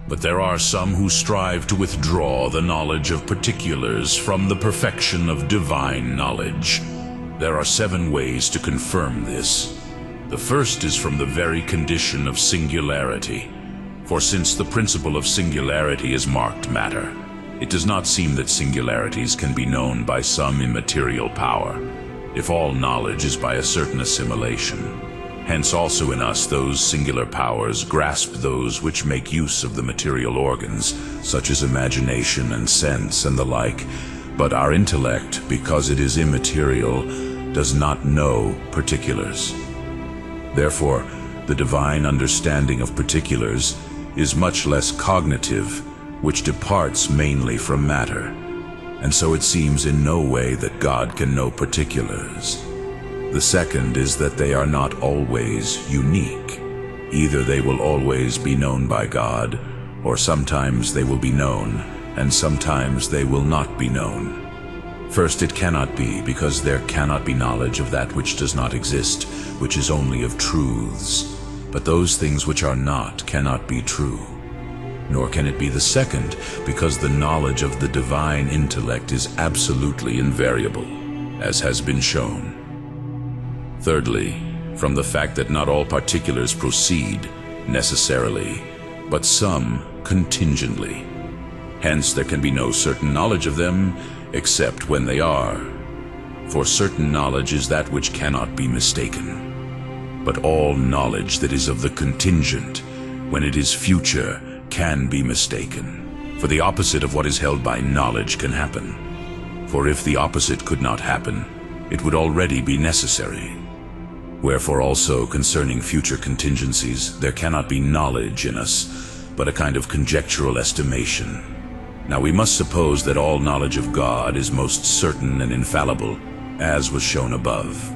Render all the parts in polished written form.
But there are some who strive to withdraw the knowledge of particulars from the perfection of divine knowledge. There are 7 ways to confirm this. The first is from the very condition of singularity. For since the principle of singularity is marked matter, it does not seem that singularities can be known by some immaterial power, if all knowledge is by a certain assimilation. Hence also in us those singular powers grasp those which make use of the material organs, such as imagination and sense and the like. But our intellect, because it is immaterial, does not know particulars. Therefore, the divine understanding of particulars is much less cognitive, which departs mainly from matter. And so it seems in no way that God can know particulars. The second is that they are not always unique. Either they will always be known by God, or sometimes they will be known, and sometimes they will not be known. First, it cannot be, because there cannot be knowledge of that which does not exist, which is only of truths. But those things which are not cannot be true. Nor can it be the second, because the knowledge of the divine intellect is absolutely invariable, as has been shown. Thirdly, from the fact that not all particulars proceed necessarily, but some contingently. Hence there can be no certain knowledge of them, except when they are. For certain knowledge is that which cannot be mistaken. But all knowledge that is of the contingent, when it is future, can be mistaken. For the opposite of what is held by knowledge can happen. For if the opposite could not happen, it would already be necessary. Wherefore also concerning future contingencies, there cannot be knowledge in us, but a kind of conjectural estimation. Now we must suppose that all knowledge of God is most certain and infallible, as was shown above.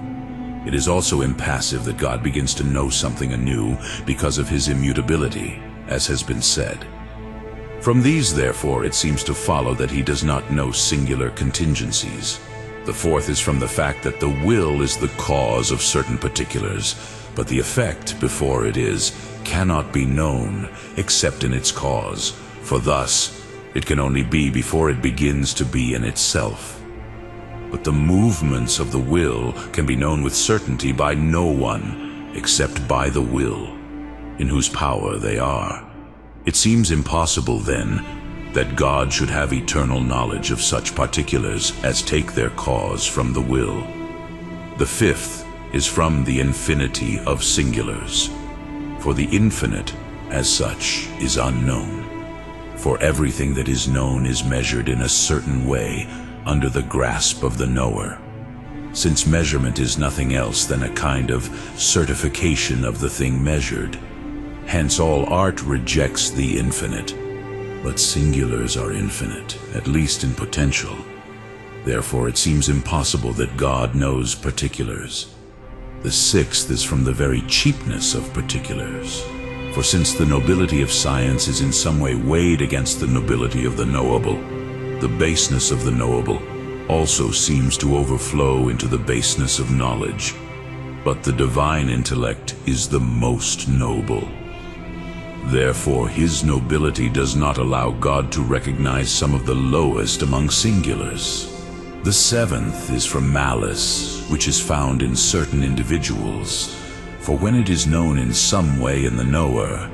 It is also impassive that God begins to know something anew because of his immutability, as has been said. From these, therefore, it seems to follow that he does not know singular contingencies. The fourth is from the fact that the will is the cause of certain particulars, but the effect, before it is, cannot be known except in its cause, for thus it can only be before it begins to be in itself. But the movements of the will can be known with certainty by no one except by the will, in whose power they are. It seems impossible, then, that God should have eternal knowledge of such particulars as take their cause from the will. The fifth is from the infinity of singulars. For the infinite, as such, is unknown. For everything that is known is measured in a certain way under the grasp of the knower, since measurement is nothing else than a kind of certification of the thing measured. Hence all art rejects the infinite. But singulars are infinite, at least in potential. Therefore it seems impossible that God knows particulars. The sixth is from the very cheapness of particulars. For since the nobility of science is in some way weighed against the nobility of the knowable, the baseness of the knowable also seems to overflow into the baseness of knowledge. But the divine intellect is the most noble. Therefore, his nobility does not allow God to recognize some of the lowest among singulars. The seventh is from malice, which is found in certain individuals. For when it is known in some way in the knower,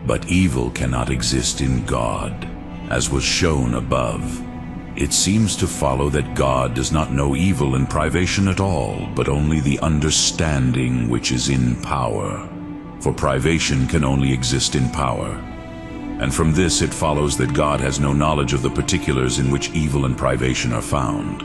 but evil cannot exist in God, as was shown above, it seems to follow that God does not know evil and privation at all, but only the understanding which is in power. For privation can only exist in power. And from this it follows that God has no knowledge of the particulars in which evil and privation are found.